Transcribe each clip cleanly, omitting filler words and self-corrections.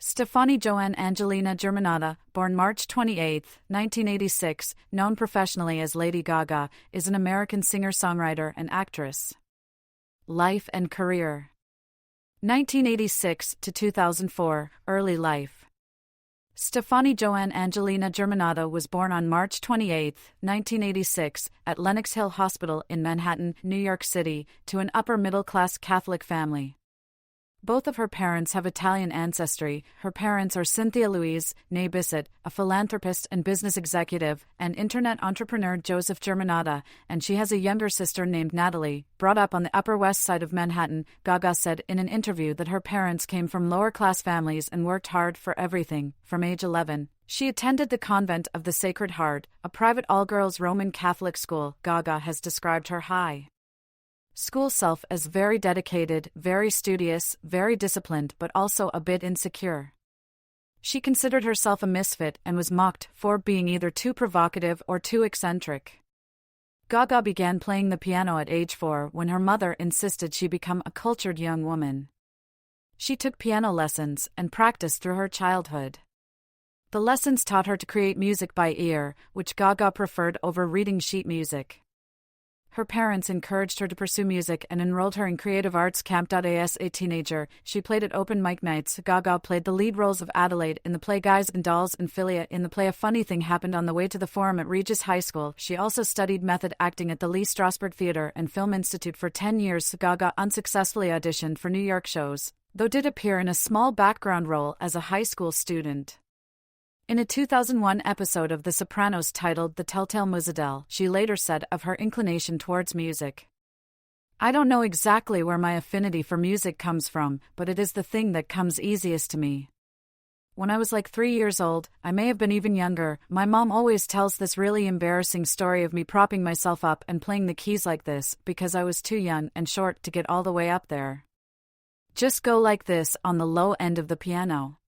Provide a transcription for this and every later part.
Stefani Joanne Angelina Germanotta, born March 28, 1986, known professionally as Lady Gaga, is an American singer-songwriter and actress. Life and career. 1986 to 2004, early life. Stefani Joanne Angelina Germanotta was born on March 28, 1986, at Lenox Hill Hospital in Manhattan, New York City, to an upper-middle-class Catholic family. Both of her parents have Italian ancestry. Her parents are Cynthia Louise, née Bissett, a philanthropist and business executive, and internet entrepreneur Joseph Germanotta, and she has a younger sister named Natalie. Brought up on the Upper West Side of Manhattan, Gaga said in an interview that her parents came from lower-class families and worked hard for everything. From age 11, she attended the Convent of the Sacred Heart, a private all-girls Roman Catholic school. Gaga has described her high school self as very dedicated, very studious, very disciplined, but also a bit insecure. She considered herself a misfit and was mocked for being either too provocative or too eccentric. Gaga began playing the piano at age 4 when her mother insisted she become a cultured young woman. She took piano lessons and practiced through her childhood. The lessons taught her to create music by ear, which Gaga preferred over reading sheet music. Her parents encouraged her to pursue music and enrolled her in creative arts camp. As a teenager, she played at open mic nights. Gaga played the lead roles of Adelaide in the play Guys and Dolls and Philia in the play A Funny Thing Happened on the way to the Forum at Regis High School. She also studied method acting at the Lee Strasberg Theatre and Film Institute for 10 years. Gaga unsuccessfully auditioned for New York shows, though did appear in a small background role as a high school student. In a 2001 episode of The Sopranos titled The Telltale Musadel, she later said of her inclination towards music, "I don't know exactly where my affinity for music comes from, but it is the thing that comes easiest to me. When I was like 3 years old, I may have been even younger, my mom always tells this really embarrassing story of me propping myself up and playing the keys like this, because I was too young and short to get all the way up there. Just go like this on the low end of the piano.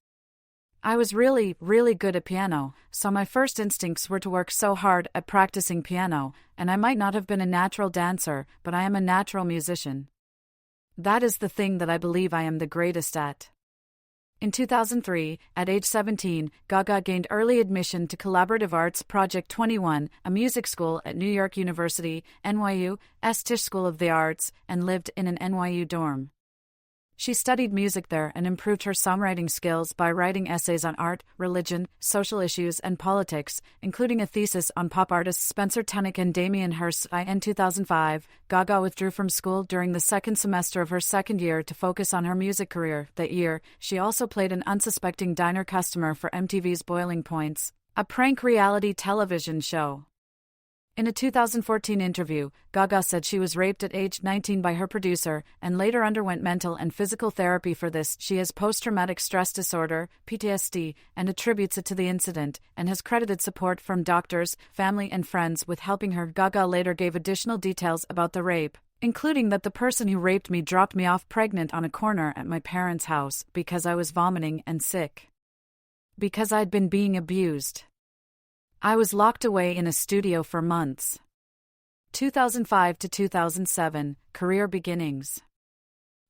I was really, really good at piano, so my first instincts were to work so hard at practicing piano, and I might not have been a natural dancer, but I am a natural musician. That is the thing that I believe I am the greatest at." In 2003, at age 17, Gaga gained early admission to Collaborative Arts Project 21, a music school at New York University, NYU's Tisch School of the Arts, and lived in an NYU dorm. She studied music there and improved her songwriting skills by writing essays on art, religion, social issues, and politics, including a thesis on pop artists Spencer Tunick and Damien Hirst. In 2005, Gaga withdrew from school during the second semester of her second year to focus on her music career. That year, she also played an unsuspecting diner customer for MTV's Boiling Points, a prank reality television show. In a 2014 interview, Gaga said she was raped at age 19 by her producer and later underwent mental and physical therapy for this. She has post-traumatic stress disorder, PTSD, and attributes it to the incident, and has credited support from doctors, family, and friends with helping her. Gaga later gave additional details about the rape, including that the person who raped me dropped me off pregnant on a corner at my parents' house because I was vomiting and sick. Because I'd been being abused. I was locked away in a studio for months. 2005 to 2007, career beginnings.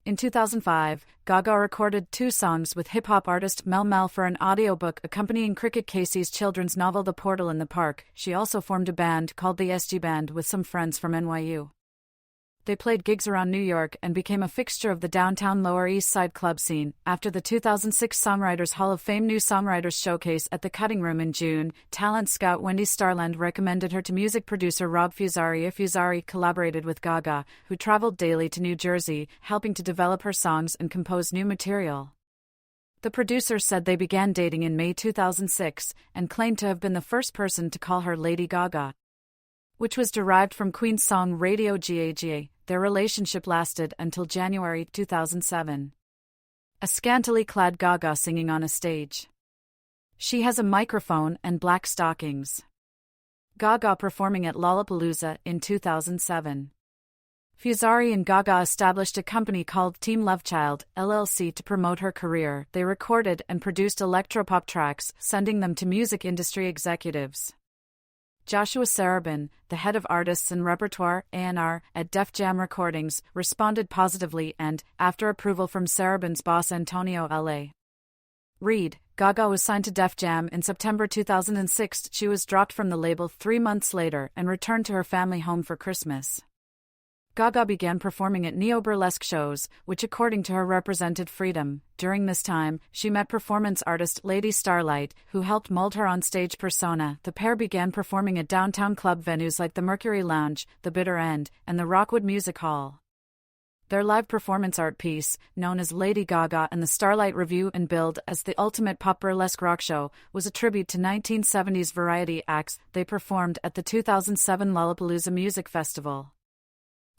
In 2005, Gaga recorded 2 songs with hip-hop artist Mel Mel for an audiobook accompanying Cricket Casey's children's novel The Portal in the Park. She also formed a band called the SG Band with some friends from NYU. They played gigs around New York and became a fixture of the downtown Lower East Side club scene. After the 2006 Songwriters Hall of Fame New Songwriters Showcase at the Cutting Room in June, talent scout Wendy Starland recommended her to music producer Rob Fusari. Fusari collaborated with Gaga, who traveled daily to New Jersey, helping to develop her songs and compose new material. The producer said they began dating in May 2006 and claimed to have been the first person to call her Lady Gaga, which was derived from Queen's song Radio Gaga. Their relationship lasted until January 2007. A scantily clad Gaga singing on a stage. She has a microphone and black stockings. Gaga performing at Lollapalooza in 2007. Fusari and Gaga established a company called Team Lovechild, LLC to promote her career. They recorded and produced electropop tracks, sending them to music industry executives. Joshua Sarabin, the head of artists and repertoire A&R at Def Jam Recordings, responded positively and, after approval from Sarabin's boss Antonio L.A. Read, Gaga was signed to Def Jam in September 2006. She was dropped from the label 3 months later and returned to her family home for Christmas. Gaga began performing at neo-burlesque shows, which according to her represented freedom. During this time, she met performance artist Lady Starlight, who helped mold her on-stage persona. The pair began performing at downtown club venues like the Mercury Lounge, the Bitter End, and the Rockwood Music Hall. Their live performance art piece, known as Lady Gaga and the Starlight Review and billed as the ultimate pop burlesque rock show, was a tribute to 1970s variety acts they performed at the 2007 Lollapalooza Music Festival.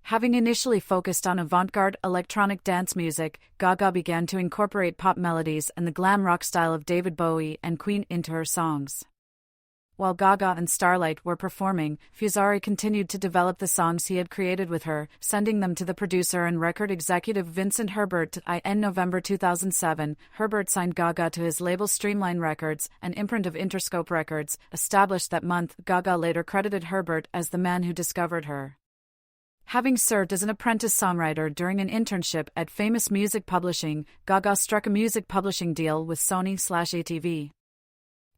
Having initially focused on avant-garde electronic dance music, Gaga began to incorporate pop melodies and the glam rock style of David Bowie and Queen into her songs. While Gaga and Starlight were performing, Fusari continued to develop the songs he had created with her, sending them to the producer and record executive Vincent Herbert. In November 2007, Herbert signed Gaga to his label Streamline Records, an imprint of Interscope Records. Established that month, Gaga later credited Herbert as the man who discovered her. Having served as an apprentice songwriter during an internship at Famous Music Publishing, Gaga struck a music publishing deal with Sony/ATV.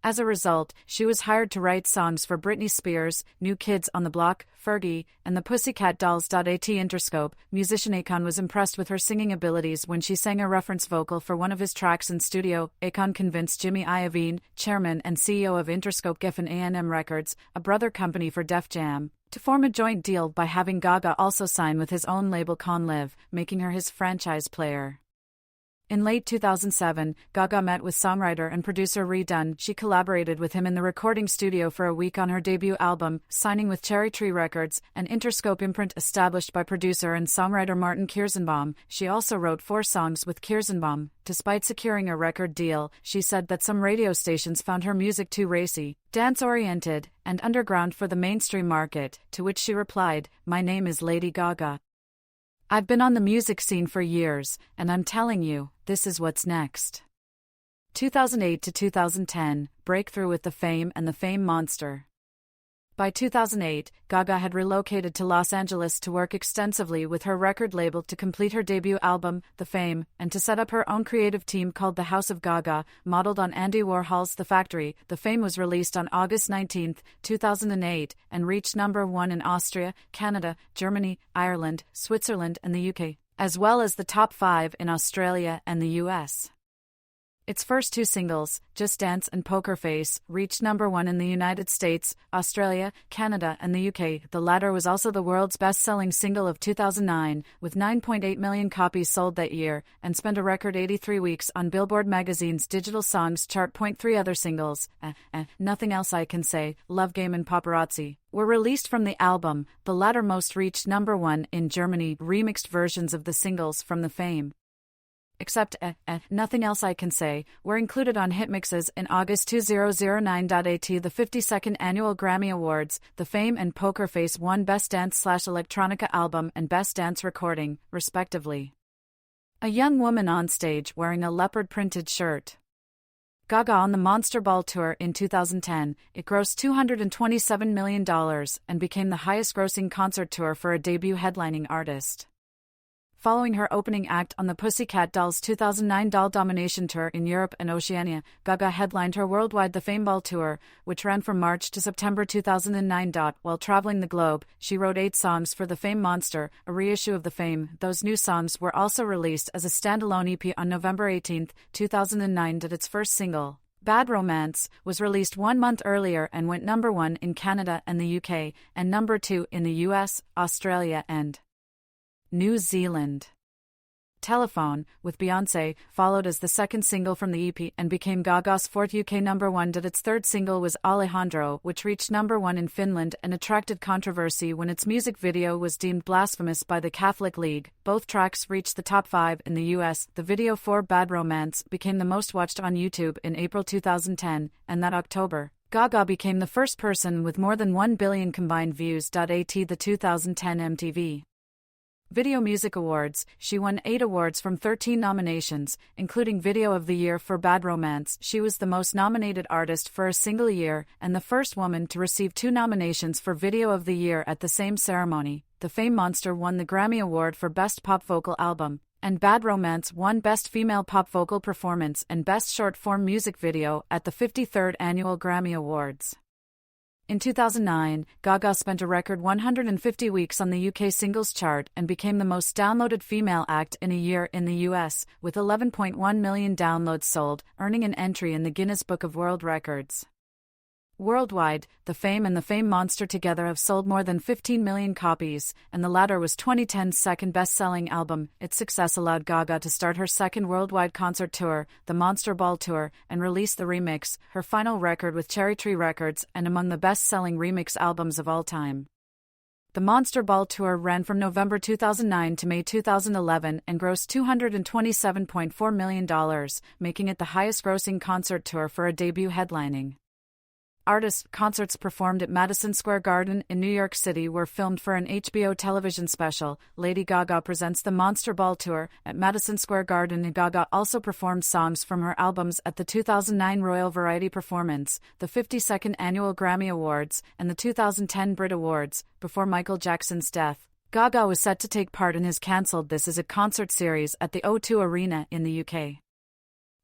As a result, she was hired to write songs for Britney Spears, New Kids on the Block, Fergie, and the Pussycat Dolls. At Interscope, musician Akon was impressed with her singing abilities when she sang a reference vocal for one of his tracks in studio. Akon convinced Jimmy Iovine, chairman and CEO of Interscope Geffen A&M Records, a brother company for Def Jam, to form a joint deal by having Gaga also sign with his own label Con Live, making her his franchise player. In late 2007, Gaga met with songwriter and producer Redone. She collaborated with him in the recording studio for a week on her debut album, signing with Cherry Tree Records, an Interscope imprint established by producer and songwriter Martin Kirzenbaum. She also wrote 4 songs with Kirzenbaum. Despite securing a record deal, she said that some radio stations found her music too racy, dance-oriented, and underground for the mainstream market, to which she replied, "My name is Lady Gaga. I've been on the music scene for years, and I'm telling you, this is what's next." 2008 to 2010, breakthrough with the Fame and the Fame Monster. By 2008, Gaga had relocated to Los Angeles to work extensively with her record label to complete her debut album, The Fame, and to set up her own creative team called the House of Gaga, modeled on Andy Warhol's The Factory. The Fame was released on August 19, 2008, and reached #1 in Austria, Canada, Germany, Ireland, Switzerland, and the UK, as well as the top 5 in Australia and the US. Its first 2 singles, Just Dance and Poker Face, reached #1 in the United States, Australia, Canada, and the UK. The latter was also the world's best-selling single of 2009, with 9.8 million copies sold that year, and spent a record 83 weeks on Billboard magazine's digital songs chart. 3 other singles, Nothing Else I Can Say, Love Game and Paparazzi, were released from the album. The latter most reached #1 in Germany. Remixed versions of the singles from The Fame, except Nothing Else I Can Say, were included on Hitmixes in August 2009. At the 52nd Annual Grammy Awards, The Fame and Poker Face won Best Dance/Electronica Album and Best Dance Recording, respectively. A young woman on stage wearing a leopard-printed shirt. Gaga on the Monster Ball Tour in 2010, it grossed $227 million and became the highest-grossing concert tour for a debut headlining artist. Following her opening act on the Pussycat Dolls' 2009 Doll Domination Tour in Europe and Oceania, Gaga headlined her worldwide The Fame Ball Tour, which ran from March to September 2009. While traveling the globe, she wrote 8 songs for The Fame Monster, a reissue of The Fame. Those new songs were also released as a standalone EP on November 18, 2009. Its first single, Bad Romance, was released 1 month earlier and went #1 in Canada and the UK, and #2 in the US, Australia, and New Zealand. Telephone, with Beyoncé, followed as the second single from the EP and became Gaga's 4th UK #1. Its third single was Alejandro, which reached #1 in Finland and attracted controversy when its music video was deemed blasphemous by the Catholic League. Both tracks reached the top 5 in the US. The video for Bad Romance became the most watched on YouTube in April 2010, and that October, Gaga became the first person with more than 1 billion combined views. At the 2010 MTV Video Music Awards, she won 8 awards from 13 nominations, including Video of the Year for Bad Romance. She was the most nominated artist for a single year, and the first woman to receive 2 nominations for Video of the Year at the same ceremony. The Fame Monster won the Grammy Award for Best Pop Vocal Album. and Bad Romance won Best Female Pop Vocal Performance and Best Short-Form Music Video at the 53rd Annual Grammy Awards. In 2009, Gaga spent a record 150 weeks on the UK singles chart and became the most downloaded female act in a year in the US, with 11.1 million downloads sold, earning an entry in the Guinness Book of World Records. Worldwide, The Fame and the Fame Monster together have sold more than 15 million copies, and the latter was 2010's second best-selling album. Its success allowed Gaga to start her second worldwide concert tour, the Monster Ball Tour, and release The Remix, her final record with Cherry Tree Records and among the best-selling remix albums of all time. The Monster Ball Tour ran from November 2009 to May 2011 and grossed $227.4 million, making it the highest-grossing concert tour for a debut headlining. Concerts performed at Madison Square Garden in New York City were filmed for an HBO television special. Lady Gaga presents the Monster Ball Tour at Madison Square Garden, and Gaga also performed songs from her albums at the 2009 Royal Variety Performance, the 52nd Annual Grammy Awards, and the 2010 Brit Awards. Before Michael Jackson's death, Gaga was set to take part in his cancelled This Is a Concert series at the O2 Arena in the UK.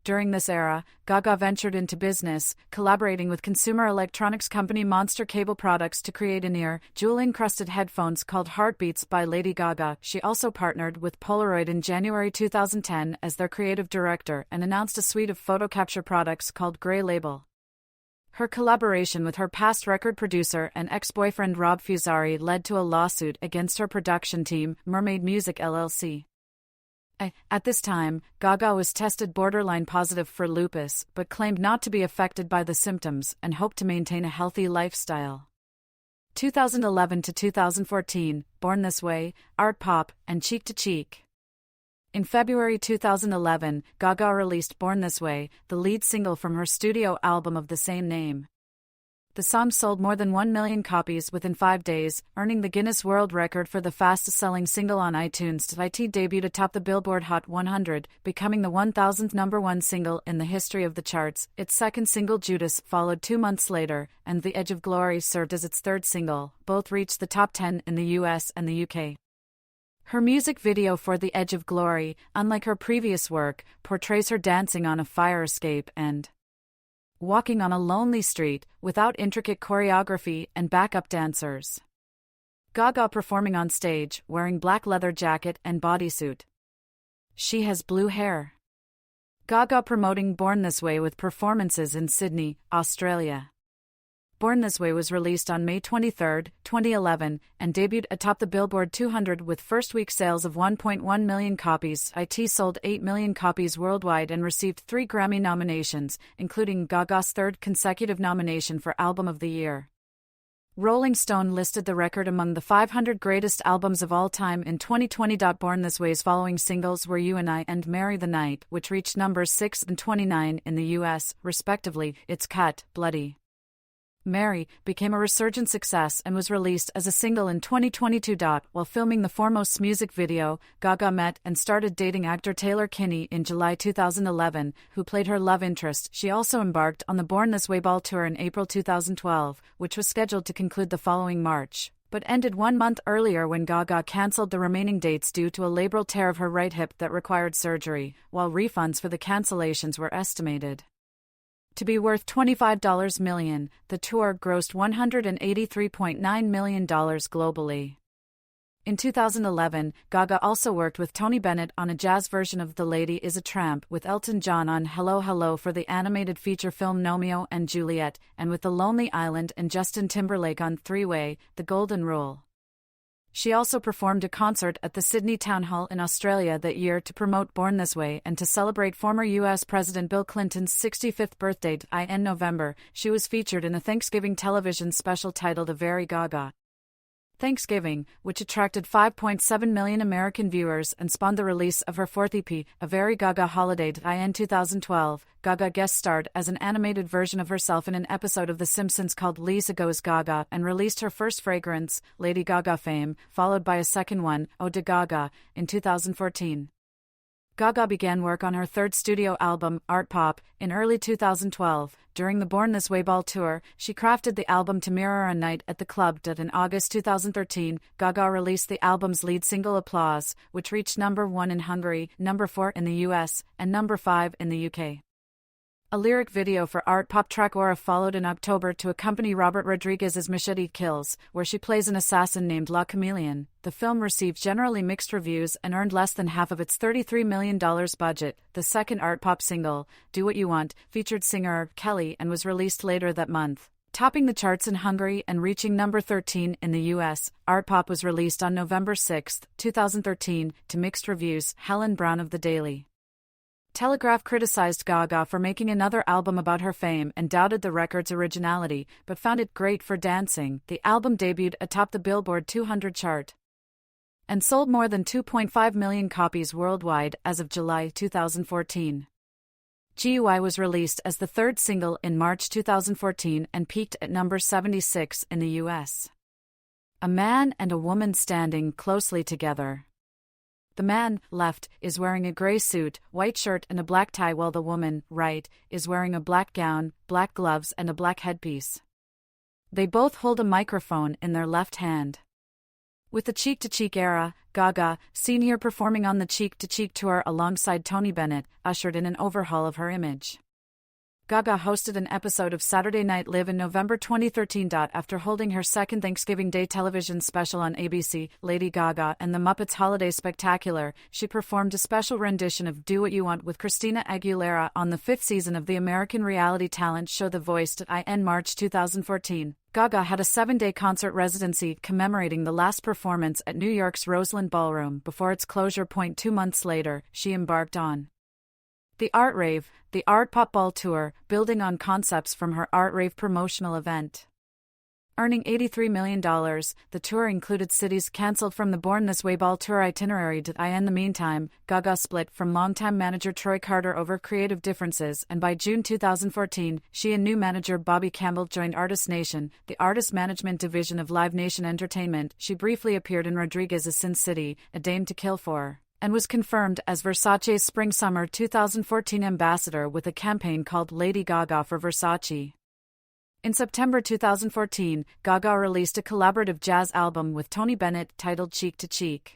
During this era, Gaga ventured into business, collaborating with consumer electronics company Monster Cable Products to create in-ear, jewel-encrusted headphones called Heartbeats by Lady Gaga. She also partnered with Polaroid in January 2010 as their creative director and announced a suite of photo capture products called Grey Label. Her collaboration with her past record producer and ex-boyfriend Rob Fusari led to a lawsuit against her production team, Mermaid Music LLC. At this time, Gaga was tested borderline positive for lupus, but claimed not to be affected by the symptoms and hoped to maintain a healthy lifestyle. 2011 to 2014, Born This Way, Art Pop, and Cheek to Cheek. In February 2011, Gaga released Born This Way, the lead single from her studio album of the same name. The song sold more than 1 million copies within 5 days, earning the Guinness World Record for the fastest-selling single on iTunes. It debuted atop the Billboard Hot 100, becoming the 1,000th #1 single in the history of the charts. Its second single, Judas, followed 2 months later, and The Edge of Glory served as its third single. Both reached the top 10 in the US and the UK. Her music video for The Edge of Glory, unlike her previous work, portrays her dancing on a fire escape and walking on a lonely street, without intricate choreography and backup dancers. Gaga performing on stage, wearing black leather jacket and bodysuit. She has blue hair. Gaga promoting Born This Way with performances in Sydney, Australia. Born This Way was released on May 23, 2011, and debuted atop the Billboard 200 with first-week sales of 1.1 million copies. It sold 8 million copies worldwide and received 3 Grammy nominations, including Gaga's third consecutive nomination for Album of the Year. Rolling Stone listed the record among the 500 greatest albums of all time in 2020. Born This Way's following singles were You and I and Marry the Night, which reached numbers 6 and 29 in the US, respectively. It's Cut, Bloody Mary became a resurgent success and was released as a single in 2022. While filming the Foremost music video, Gaga met and started dating actor Taylor Kinney in July 2011, who played her love interest. She also embarked on the Born This Way Ball Tour in April 2012, which was scheduled to conclude the following March, but ended 1 month earlier when Gaga cancelled the remaining dates due to a labral tear of her right hip that required surgery, while refunds for the cancellations were estimated to be worth $25 million. The tour grossed $183.9 million globally. In 2011, Gaga also worked with Tony Bennett on a jazz version of The Lady Is a Tramp, with Elton John on Hello Hello for the animated feature film Romeo and Juliet, and with The Lonely Island and Justin Timberlake on Three-Way, The Golden Rule. She also performed a concert at the Sydney Town Hall in Australia that year to promote Born This Way and to celebrate former U.S. President Bill Clinton's 65th birthday. In November, she was featured in a Thanksgiving television special titled A Very Gaga Thanksgiving, which attracted 5.7 million American viewers and spawned the release of her fourth EP, A Very Gaga Holiday. In 2012, Gaga guest starred as an animated version of herself in an episode of The Simpsons called Lisa Goes Gaga and released her first fragrance, Lady Gaga Fame, followed by a second one, Eau de Gaga, in 2014. Gaga began work on her third studio album, Art Pop, in early 2012. During the Born This Way Ball tour, she crafted the album to mirror a night at the club. In August 2013, Gaga released the album's lead single Applause, which reached #1 in Hungary, #4 in the US, and #5 in the UK. A lyric video for Art Pop track Aura followed in October to accompany Robert Rodriguez's Machete Kills, where she plays an assassin named La Chameleon. The film received generally mixed reviews and earned less than half of its $33 million budget. The second Art Pop single, Do What You Want, featured singer Kelly and was released later that month. Topping the charts in Hungary and reaching #13 in the US, Art Pop was released on November 6, 2013, to mixed reviews. Helen Brown of The Daily Telegraph criticized Gaga for making another album about her fame and doubted the record's originality, but found it great for dancing. The album debuted atop the Billboard 200 chart and sold more than 2.5 million copies worldwide as of July 2014. GUI was released as the third single in March 2014 and peaked at number 76 in the US. A man and a woman standing closely together. The man, left, is wearing a gray suit, white shirt and a black tie, while the woman, right, is wearing a black gown, black gloves and a black headpiece. They both hold a microphone in their left hand. With the Cheek to Cheek era, Gaga, seen here performing on the Cheek to Cheek tour alongside Tony Bennett, ushered in an overhaul of her image. Gaga hosted an episode of Saturday Night Live in November 2013. After holding her second Thanksgiving Day television special on ABC, Lady Gaga and the Muppets Holiday Spectacular, she performed a special rendition of Do What You Want with Christina Aguilera on the fifth season of the American reality talent show The Voice. In March 2014, Gaga had a 7-day concert residency commemorating the last performance at New York's Roseland Ballroom before its closure. 2 months later, she embarked on the Art Rave, the Art Pop Ball Tour, building on concepts from her Art Rave promotional event. Earning $83 million, the tour included cities cancelled from the Born This Way Ball tour itinerary. In the meantime, Gaga split from longtime manager Troy Carter over creative differences, and by June 2014, she and new manager Bobby Campbell joined Artist Nation, the artist management division of Live Nation Entertainment. She briefly appeared in Rodriguez's Sin City, A Dame to Kill For, and was confirmed as Versace's Spring-Summer 2014 ambassador with a campaign called Lady Gaga for Versace. In September 2014, Gaga released a collaborative jazz album with Tony Bennett titled Cheek to Cheek.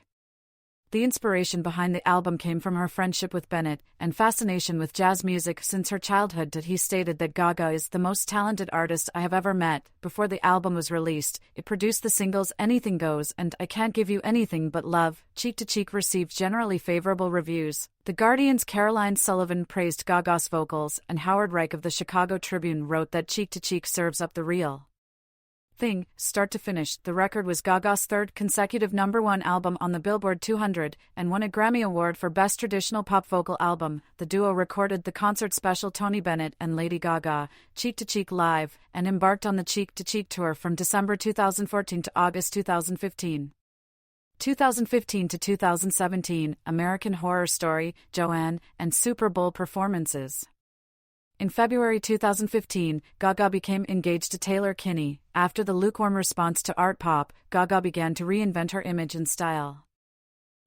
The inspiration behind the album came from her friendship with Bennett and fascination with jazz music since her childhood. He stated that Gaga is the most talented artist I have ever met. Before the album was released, it produced the singles Anything Goes and I Can't Give You Anything But Love. Cheek to Cheek received generally favorable reviews. The Guardian's Caroline Sullivan praised Gaga's vocals, and Howard Reich of the Chicago Tribune wrote that Cheek to Cheek serves up the real thing, start to finish. The record was Gaga's third consecutive #1 album on the Billboard 200 and won a Grammy Award for Best Traditional Pop Vocal Album. The duo recorded the concert special Tony Bennett and Lady Gaga, Cheek to Cheek Live, and embarked on the Cheek to Cheek tour from December 2014 to August 2015. 2015 to 2017, American Horror Story, Joanne, and Super Bowl performances. In February 2015, Gaga became engaged to Taylor Kinney. After the lukewarm response to Art Pop, Gaga began to reinvent her image and style.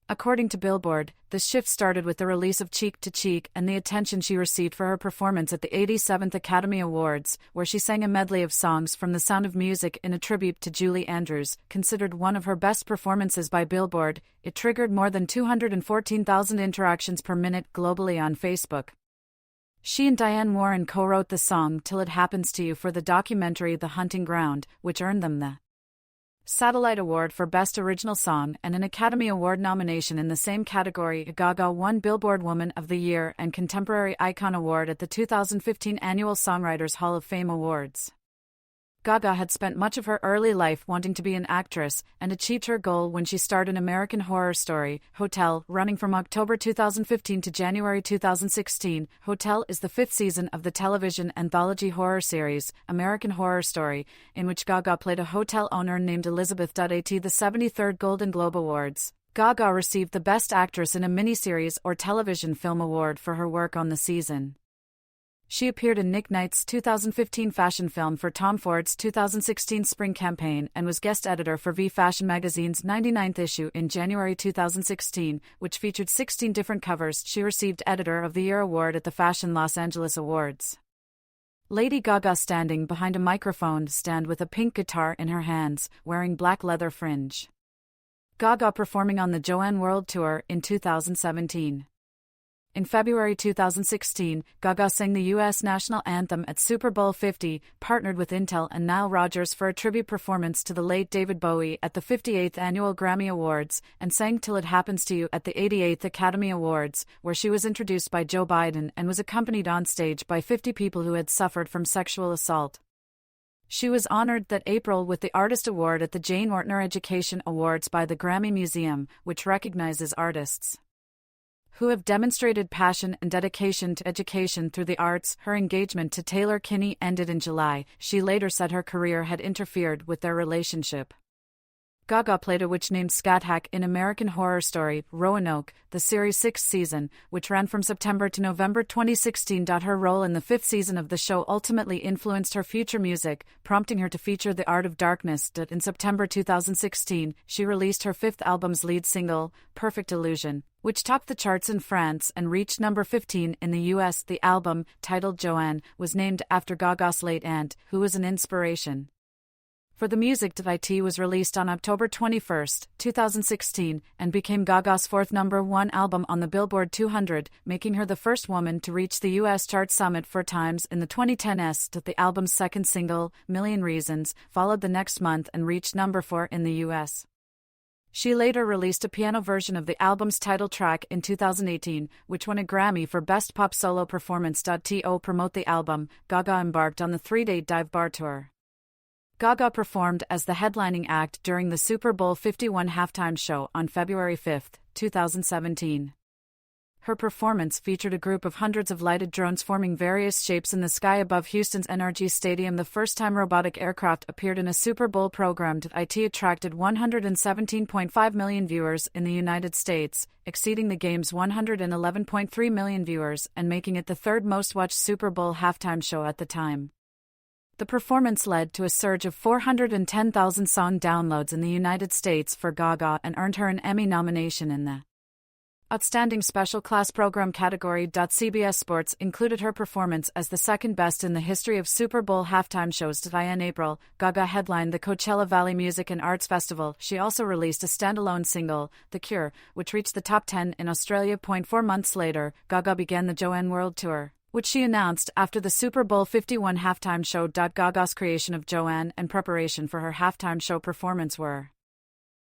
According to Billboard, the shift started with the release of Cheek to Cheek and the attention she received for her performance at the 87th Academy Awards, where she sang a medley of songs from The Sound of Music in a tribute to Julie Andrews. Considered one of her best performances by Billboard, it triggered more than 214,000 interactions per minute globally on Facebook. She and Diane Warren co-wrote the song Till It Happens to You for the documentary The Hunting Ground, which earned them the Satellite Award for Best Original Song and an Academy Award nomination in the same category. Gaga won Billboard Woman of the Year and Contemporary Icon Award at the 2015 Annual Songwriters Hall of Fame Awards. Gaga had spent much of her early life wanting to be an actress, and achieved her goal when she starred in American Horror Story, Hotel, running from October 2015 to January 2016. Hotel is the fifth season of the television anthology horror series, American Horror Story, in which Gaga played a hotel owner named Elizabeth. At the 73rd Golden Globe Awards, Gaga received the Best Actress in a Miniseries or Television Film Award for her work on the season. She appeared in Nick Knight's 2015 fashion film for Tom Ford's 2016 spring campaign and was guest editor for V Fashion magazine's 99th issue in January 2016, which featured 16 different covers. She received Editor of the Year award at the Fashion Los Angeles Awards. Lady Gaga standing behind a microphone stand with a pink guitar in her hands, wearing black leather fringe. Gaga performing on the Joanne World Tour in 2017. In February 2016, Gaga sang the U.S. national anthem at Super Bowl 50, partnered with Intel and Nile Rodgers for a tribute performance to the late David Bowie at the 58th Annual Grammy Awards, and sang Till It Happens to You at the 88th Academy Awards, where she was introduced by Joe Biden and was accompanied on stage by 50 people who had suffered from sexual assault. She was honored that April with the Artist Award at the Jane Ortner Education Awards by the Grammy Museum, which recognizes artists who have demonstrated passion and dedication to education through the arts. Her engagement to Taylor Kinney ended in July. She later said her career had interfered with their relationship. Gaga played a witch named Scathach in American Horror Story, Roanoke, the series' 6th season, which ran from September to November 2016. Her role in the 5th season of the show ultimately influenced her future music, prompting her to feature The Art of Darkness. In September 2016, she released her 5th album's lead single, Perfect Illusion, which topped the charts in France and reached number 15 in the US. The album, titled Joanne, was named after Gaga's late aunt, who was an inspiration for the music. It was released on October 21, 2016, and became Gaga's 4th number 1 album on the Billboard 200, making her the first woman to reach the U.S. chart summit 4 times in the 2010s. The album's 2nd single, Million Reasons, followed the next month and reached number 4 in the U.S. She later released a piano version of the album's title track in 2018, which won a Grammy for Best Pop Solo Performance. To promote the album, Gaga embarked on the 3-day Dive Bar Tour. Gaga performed as the headlining act during the Super Bowl 51 halftime show on February 5, 2017. Her performance featured a group of hundreds of lighted drones forming various shapes in the sky above Houston's NRG Stadium. The first time robotic aircraft appeared in a Super Bowl program. It attracted 117.5 million viewers in the United States, exceeding the game's 111.3 million viewers and making it the 3rd most-watched Super Bowl halftime show at the time. The performance led to a surge of 410,000 song downloads in the United States for Gaga and earned her an Emmy nomination in the Outstanding Special Class Program category. CBS Sports included her performance as the 2nd best in the history of Super Bowl halftime shows. In April, Gaga headlined the Coachella Valley Music and Arts Festival. She also released a standalone single, The Cure, which reached the top 10 in Australia. 4 months later, Gaga began the Joanne World Tour, which she announced after the Super Bowl 51 halftime show. Gaga's creation of Joanne and preparation for her halftime show performance were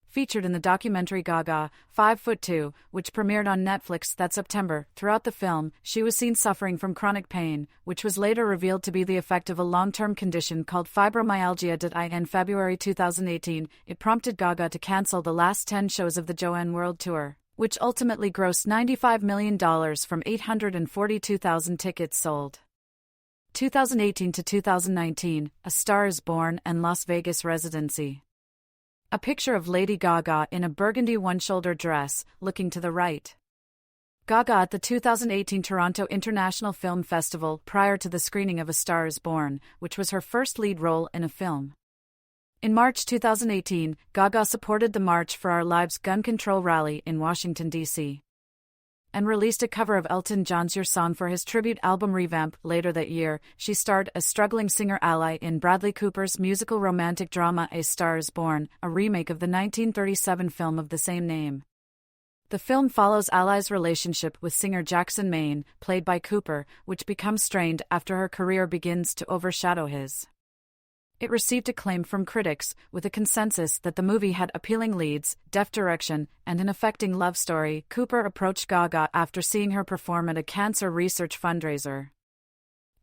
featured in the documentary Gaga, 5'2", which premiered on Netflix that September. Throughout the film, she was seen suffering from chronic pain, which was later revealed to be the effect of a long-term condition called fibromyalgia. In February 2018, it prompted Gaga to cancel the last 10 shows of the Joanne World Tour, which ultimately grossed $95 million from 842,000 tickets sold. 2018 to 2019, A Star is Born and Las Vegas residency. A picture of Lady Gaga in a burgundy one-shoulder dress, looking to the right. Gaga at the 2018 Toronto International Film Festival prior to the screening of A Star is Born, which was her first lead role in a film. In March 2018, Gaga supported the March for Our Lives gun control rally in Washington, D.C. and released a cover of Elton John's Your Song for his tribute album Revamp. Later that year, she starred as struggling singer Ally in Bradley Cooper's musical romantic drama A Star is Born, a remake of the 1937 film of the same name. The film follows Ally's relationship with singer Jackson Maine, played by Cooper, which becomes strained after her career begins to overshadow his. It received acclaim from critics, with a consensus that the movie had appealing leads, deft direction, and an affecting love story. Cooper approached Gaga after seeing her perform at a cancer research fundraiser.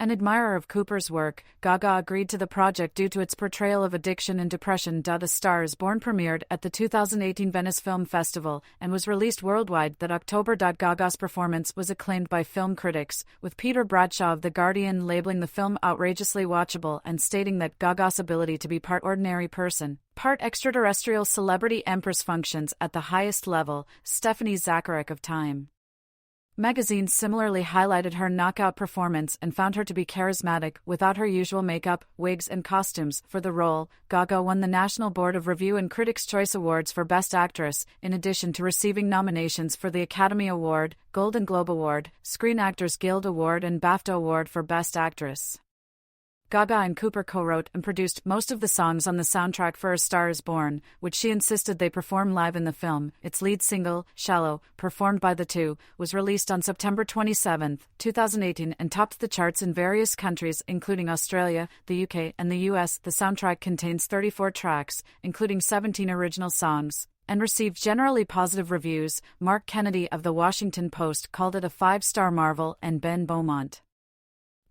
An admirer of Cooper's work, Gaga agreed to the project due to its portrayal of addiction and depression. A Star is Born premiered at the 2018 Venice Film Festival and was released worldwide that October. Gaga's performance was acclaimed by film critics, with Peter Bradshaw of The Guardian labeling the film outrageously watchable and stating that Gaga's ability to be part ordinary person, part extraterrestrial celebrity empress functions at the highest level. Stefani Joanne of Time Magazines similarly highlighted her knockout performance and found her to be charismatic without her usual makeup, wigs, and costumes. For the role, Gaga won the National Board of Review and Critics' Choice Awards for Best Actress, in addition to receiving nominations for the Academy Award, Golden Globe Award, Screen Actors Guild Award, and BAFTA Award for Best Actress. Gaga and Cooper co-wrote and produced most of the songs on the soundtrack for A Star Is Born, which she insisted they perform live in the film. Its lead single, Shallow, performed by the two, was released on September 27, 2018 and topped the charts in various countries including Australia, the UK, and the US. The soundtrack contains 34 tracks, including 17 original songs, and received generally positive reviews. Mark Kennedy of The Washington Post called it a 5-star marvel, and Ben Beaumont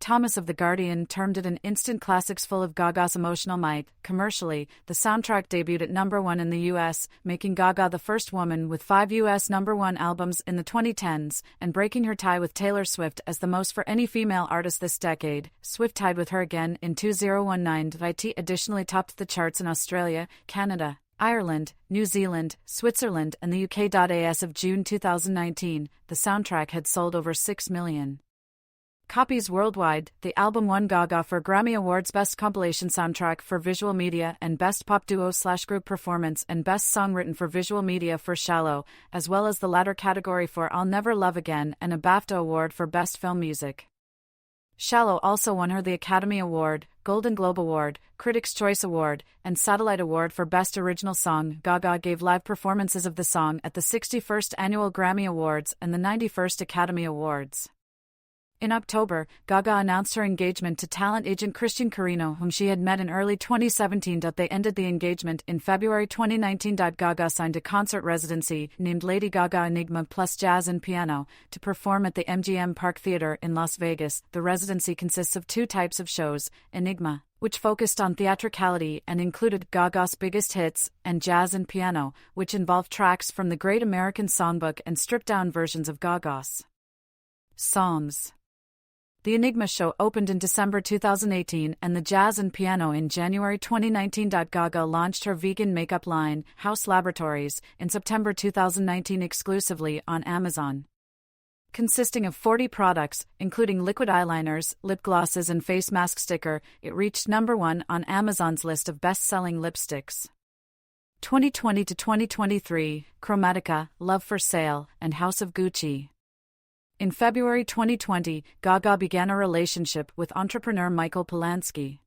Thomas of The Guardian termed it an instant classics full of Gaga's emotional might. Commercially, the soundtrack debuted at #1 in the US, making Gaga the first woman with 5 US #1 albums in the 2010s, and breaking her tie with Taylor Swift as the most for any female artist this decade. Swift tied with her again in 2019. It additionally topped the charts in Australia, Canada, Ireland, New Zealand, Switzerland, and the UK. As of June 2019, the soundtrack had sold over 6 million copies worldwide. The album won Gaga for Grammy Awards Best Compilation Soundtrack for Visual Media and Best Pop Duo/Group Performance and Best Song Written for Visual Media for Shallow, as well as the latter category for I'll Never Love Again and a BAFTA Award for Best Film Music. Shallow also won her the Academy Award, Golden Globe Award, Critics' Choice Award, and Satellite Award for Best Original Song. Gaga gave live performances of the song at the 61st Annual Grammy Awards and the 91st Academy Awards. In October, Gaga announced her engagement to talent agent Christian Carino, whom she had met in early 2017. They ended the engagement in February 2019. Gaga signed a concert residency named Lady Gaga Enigma plus Jazz and Piano to perform at the MGM Park Theater in Las Vegas. The residency consists of 2 types of shows: Enigma, which focused on theatricality and included Gaga's biggest hits, and Jazz and Piano, which involved tracks from the Great American Songbook and stripped-down versions of Gaga's songs. The Enigma show opened in December 2018 and the Jazz and Piano in January 2019. Gaga launched her vegan makeup line, House Laboratories, in September 2019 exclusively on Amazon. Consisting of 40 products, including liquid eyeliners, lip glosses and face mask sticker, it reached #1 on Amazon's list of best-selling lipsticks. 2020 to 2023, Chromatica, Love for Sale, and House of Gucci. In February 2020, Gaga began a relationship with entrepreneur Michael Polanski.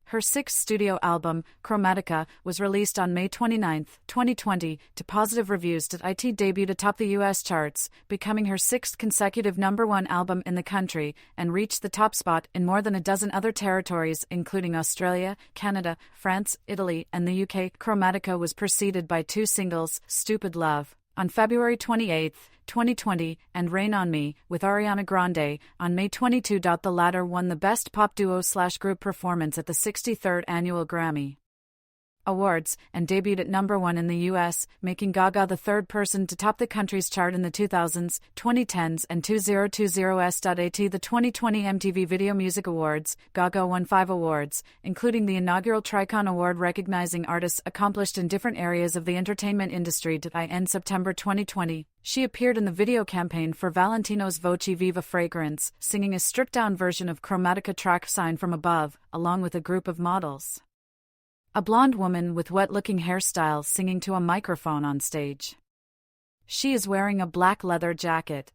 Her 6th studio album, Chromatica, was released on May 29, 2020, to positive reviews. It debuted atop the US charts, becoming her 6th consecutive #1 album in the country, and reached the top spot in more than a dozen other territories, including Australia, Canada, France, Italy, and the UK. Chromatica was preceded by 2 singles, Stupid Love, on February 28, 2020, and Rain on Me, with Ariana Grande, on May 22. The latter won the Best Pop Duo/Group Performance at the 63rd Annual Grammy Awards, and debuted at #1 in the US, making Gaga the 3rd person to top the country's chart in the 2000s, 2010s, and 2020s. At the 2020 MTV Video Music Awards, Gaga won 5 awards, including the inaugural Tricon Award recognizing artists accomplished in different areas of the entertainment industry. In September 2020, she appeared in the video campaign for Valentino's Voce Viva fragrance, singing a stripped-down version of Chromatica track Sign from Above, along with a group of models. A blonde woman with wet-looking hairstyle singing to a microphone on stage. She is wearing a black leather jacket.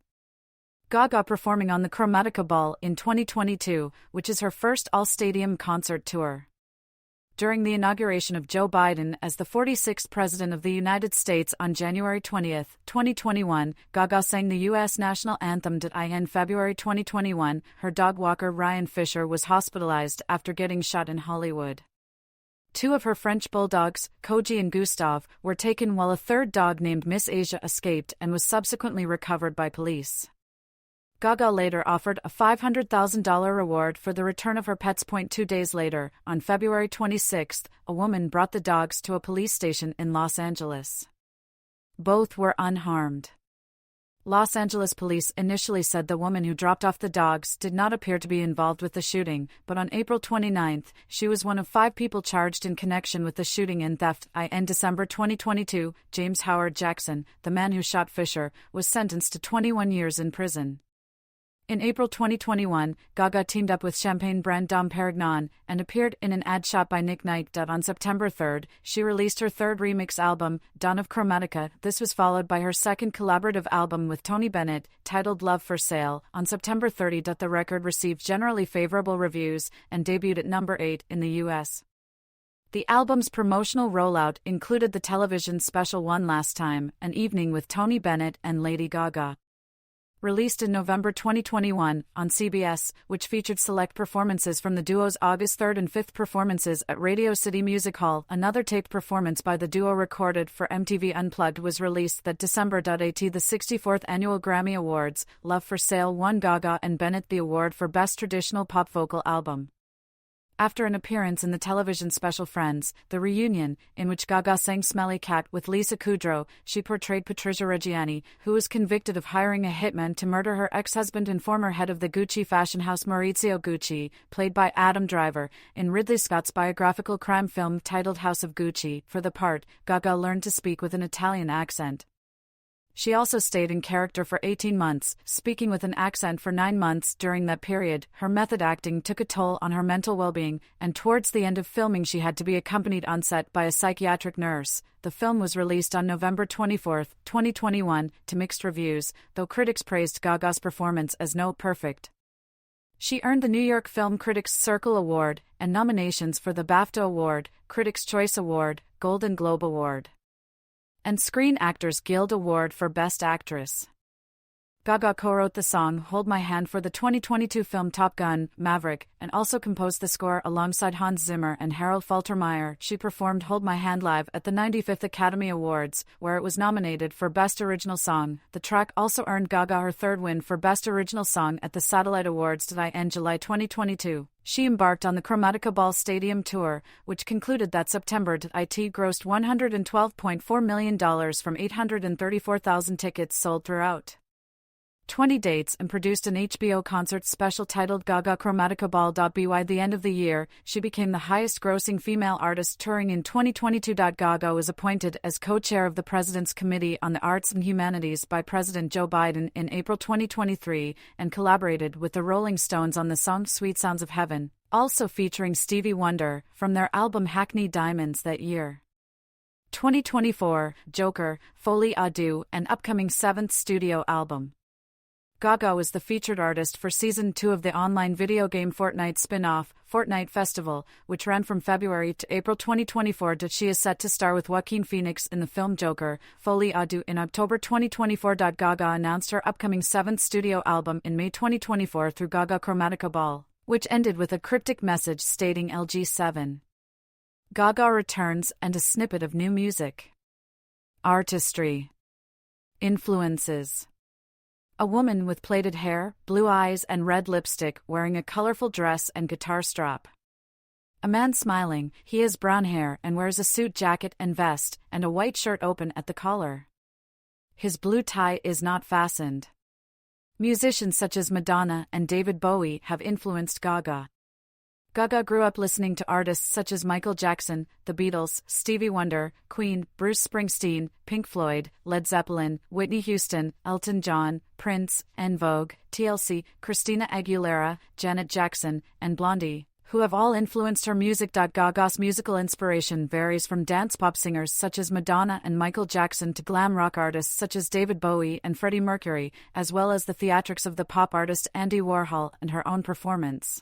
Gaga performing on the Chromatica Ball in 2022, which is her first all-stadium concert tour. During the inauguration of Joe Biden as the 46th President of the United States on January 20, 2021, Gaga sang the U.S. national anthem. In February 2021, her dog walker Ryan Fisher was hospitalized after getting shot in Hollywood. 2 of her French bulldogs, Koji and Gustave, were taken while a 3rd dog named Miss Asia escaped and was subsequently recovered by police. Gaga later offered a $500,000 reward for the return of her pets. 2 days later, on February 26, a woman brought the dogs to a police station in Los Angeles. Both were unharmed. Los Angeles police initially said the woman who dropped off the dogs did not appear to be involved with the shooting, but on April 29, she was one of 5 people charged in connection with the shooting and theft. In December 2022, James Howard Jackson, the man who shot Fisher, was sentenced to 21 years in prison. In April 2021, Gaga teamed up with champagne brand Dom Perignon and appeared in an ad shot by Nick Knight. On September 3, she released her third remix album, Dawn of Chromatica. This was followed by her second collaborative album with Tony Bennett, titled Love for Sale. On September 30, the record received generally favorable reviews and debuted at number 8 in the U.S. The album's promotional rollout included the television special One Last Time, An Evening with Tony Bennett and Lady Gaga. Released in November 2021 on CBS, which featured select performances from the duo's August 3rd and 5th performances at Radio City Music Hall. Another taped performance by the duo recorded for MTV Unplugged was released that December. At the 64th Annual Grammy Awards, Love for Sale won Gaga and Bennett the award for Best Traditional Pop Vocal Album. After an appearance in the television special Friends, The Reunion, in which Gaga sang Smelly Cat with Lisa Kudrow, she portrayed Patricia Reggiani, who was convicted of hiring a hitman to murder her ex-husband and former head of the Gucci fashion house Maurizio Gucci, played by Adam Driver, in Ridley Scott's biographical crime film titled House of Gucci. For the part, Gaga learned to speak with an Italian accent. She also stayed in character for 18 months, speaking with an accent for 9 months. During that period, her method acting took a toll on her mental well-being, and towards the end of filming she had to be accompanied on set by a psychiatric nurse. The film was released on November 24, 2021, to mixed reviews, though critics praised Gaga's performance as no perfect. She earned the New York Film Critics Circle Award, and nominations for the BAFTA Award, Critics' Choice Award, Golden Globe Award, and Screen Actors Guild Award for Best Actress. Gaga co-wrote the song Hold My Hand for the 2022 film Top Gun: Maverick, and also composed the score alongside Hans Zimmer and Harold Faltermeyer. She performed Hold My Hand live at the 95th Academy Awards, where it was nominated for Best Original Song. The track also earned Gaga her third win for Best Original Song at the Satellite Awards in July 2022. She embarked on the Chromatica Ball Stadium Tour, which concluded that September. It grossed $112.4 million from 834,000 tickets sold throughout 20 dates and produced an HBO concert special titled Gaga Chromatica Ball. By the end of the year, she became the highest-grossing female artist touring in 2022. Gaga was appointed as co-chair of the President's Committee on the Arts and Humanities by President Joe Biden in April 2023 and collaborated with the Rolling Stones on the song Sweet Sounds of Heaven, also featuring Stevie Wonder, from their album Hackney Diamonds that year. 2024, Joker, Folie à Deux, and upcoming 7th studio album. Gaga was the featured artist for Season 2 of the online video game Fortnite spin-off, Fortnite Festival, which ran from February to April 2024. She is set to star with Joaquin Phoenix in the film Joker, Folie à Deux in October 2024. Gaga announced her upcoming 7th studio album in May 2024 through Gaga Chromatica Ball, which ended with a cryptic message stating LG7. Gaga returns and a snippet of new music. Artistry. Influences. A woman with plaited hair, blue eyes and red lipstick wearing a colorful dress and guitar strap. A man smiling, he has brown hair and wears a suit jacket and vest, and a white shirt open at the collar. His blue tie is not fastened. Musicians such as Madonna and David Bowie have influenced Gaga. Gaga grew up listening to artists such as Michael Jackson, The Beatles, Stevie Wonder, Queen, Bruce Springsteen, Pink Floyd, Led Zeppelin, Whitney Houston, Elton John, Prince, En Vogue, TLC, Christina Aguilera, Janet Jackson, and Blondie, who have all influenced her music. Gaga's musical inspiration varies from dance pop singers such as Madonna and Michael Jackson to glam rock artists such as David Bowie and Freddie Mercury, as well as the theatrics of the pop artist Andy Warhol and her own performance.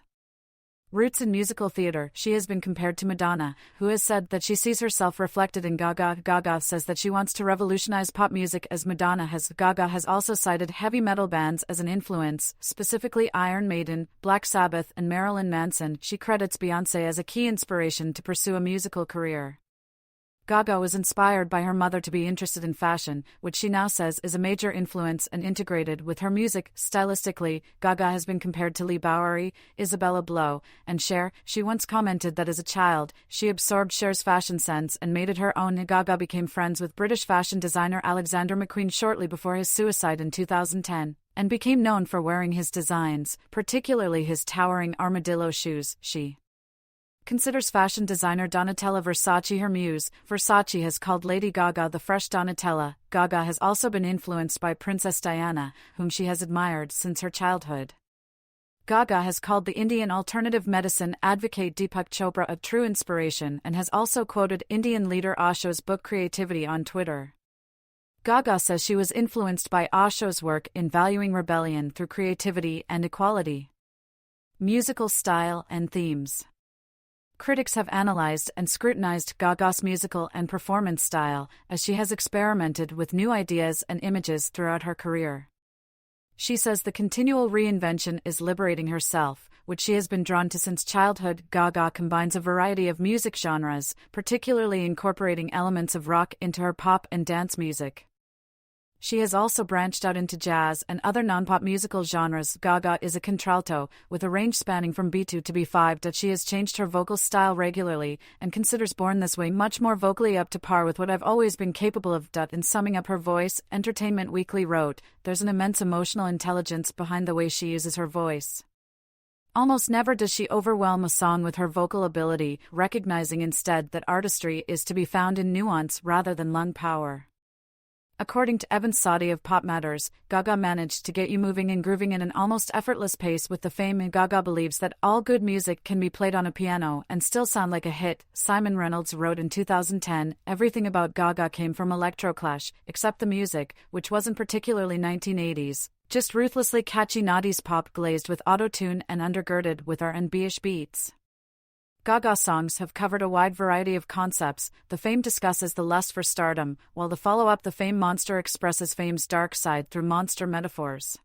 Roots in musical theater. She has been compared to Madonna, who has said that she sees herself reflected in Gaga. Gaga says that she wants to revolutionize pop music as Madonna has. Gaga has also cited heavy metal bands as an influence, specifically Iron Maiden, Black Sabbath, and Marilyn Manson. She credits Beyoncé as a key inspiration to pursue a musical career. Gaga was inspired by her mother to be interested in fashion, which she now says is a major influence and integrated with her music. Stylistically, Gaga has been compared to Leigh Bowery, Isabella Blow, and Cher. She once commented that as a child, she absorbed Cher's fashion sense and made it her own. Gaga became friends with British fashion designer Alexander McQueen shortly before his suicide in 2010, and became known for wearing his designs, particularly his towering armadillo shoes. She considers fashion designer Donatella Versace her muse. Versace has called Lady Gaga the fresh Donatella. Gaga has also been influenced by Princess Diana, whom she has admired since her childhood. Gaga has called the Indian alternative medicine advocate Deepak Chopra a true inspiration and has also quoted Indian leader Osho's book Creativity on Twitter. Gaga says she was influenced by Osho's work in valuing rebellion through creativity and equality. Musical style and themes. Critics have analyzed and scrutinized Gaga's musical and performance style, as she has experimented with new ideas and images throughout her career. She says the continual reinvention is liberating herself, which she has been drawn to since childhood. Gaga combines a variety of music genres, particularly incorporating elements of rock into her pop and dance music. She has also branched out into jazz and other non-pop musical genres. Gaga is a contralto, with a range spanning from B2 to B5. She has changed her vocal style regularly, and considers Born This Way much more vocally up to par with what I've always been capable of. In summing up her voice, Entertainment Weekly wrote, "There's an immense emotional intelligence behind the way she uses her voice. Almost never does she overwhelm a song with her vocal ability, recognizing instead that artistry is to be found in nuance rather than lung power." According to Evan Sadi of Pop Matters, Gaga managed to get you moving and grooving in an almost effortless pace with the fame. Gaga believes that all good music can be played on a piano and still sound like a hit. Simon Reynolds wrote in 2010, "Everything about Gaga came from electroclash, except the music, which wasn't particularly 1980s, just ruthlessly catchy 90s pop glazed with auto-tune and undergirded with R&B-ish beats." Gaga's songs have covered a wide variety of concepts. The Fame discusses the lust for stardom, while the follow-up The Fame Monster expresses fame's dark side through monster metaphors.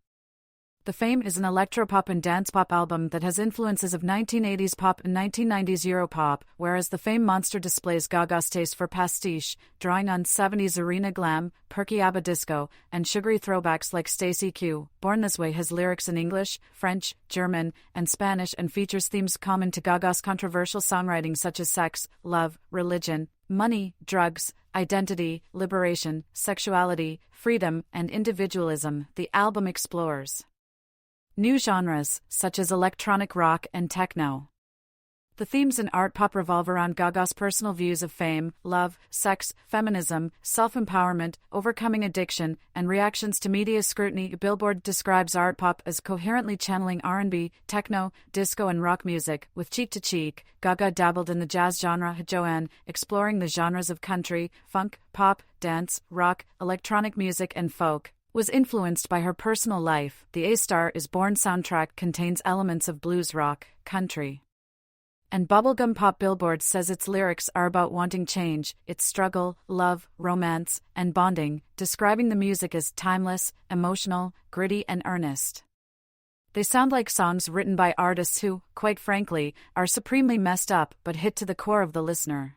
The Fame is an electropop and dance pop album that has influences of 1980s pop and 1990s Europop, whereas The Fame Monster displays Gaga's taste for pastiche, drawing on 70s arena glam, perky ABBA disco, and sugary throwbacks like Stacy Q. Born This Way has lyrics in English, French, German, and Spanish and features themes common to Gaga's controversial songwriting such as sex, love, religion, money, drugs, identity, liberation, sexuality, freedom, and individualism. The album explores new genres, such as electronic rock and techno. The themes in art pop revolve around Gaga's personal views of fame, love, sex, feminism, self-empowerment, overcoming addiction, and reactions to media scrutiny. Billboard describes art pop as coherently channeling R&B, techno, disco and rock music. With Cheek to Cheek, Gaga dabbled in the jazz genre. Joanne, exploring the genres of country, funk, pop, dance, rock, electronic music and folk, was influenced by her personal life. The A Star Is Born soundtrack contains elements of blues rock, country, and bubblegum pop. Billboard says its lyrics are about wanting change, its struggle, love, romance, and bonding, describing the music as timeless, emotional, gritty and earnest. They sound like songs written by artists who, quite frankly, are supremely messed up but hit to the core of the listener.